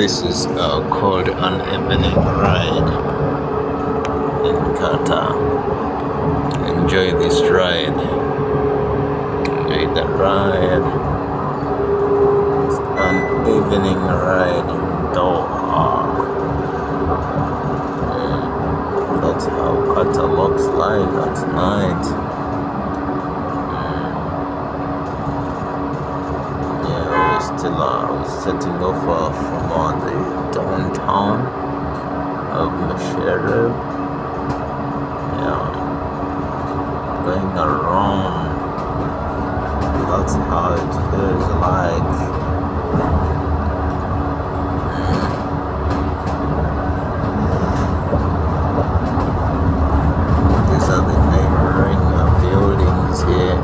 This is called an evening ride in Qatar. Enjoy this ride. Enjoy the ride. It's an evening ride in Doha. That's how Qatar looks like at night. We're setting off from the downtown of Masharib. Going around. That's how it feels like. These are the neighboring buildings here.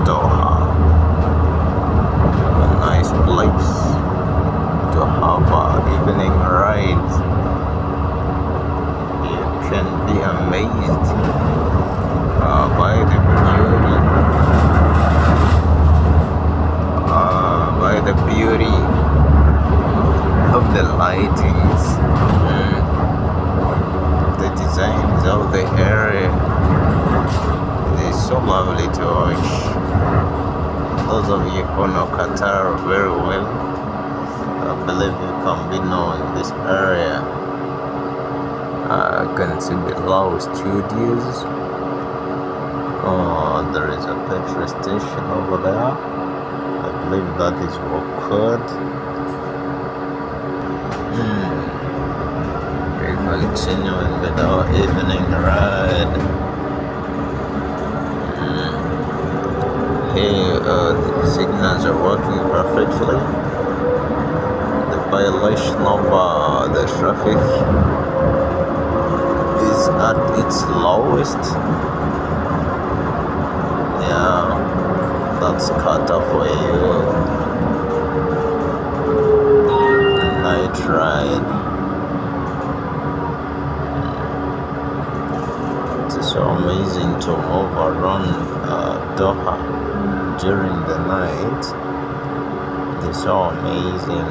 Doha, a nice place to have an evening ride. You can be amazed by the beauty of the lightings, the designs of the area. It is so lovely to watch. Those of you who know Qatar very well, I believe you can be known in this area. I can see below studios. There is a petrol station over there. I believe that is Wakad. We're continuing with our evening ride. Here, the signals are working perfectly. The violation of the traffic is at its lowest. That's Qatar for you. Night ride. It's so amazing to move around Doha during the night. It's so amazing.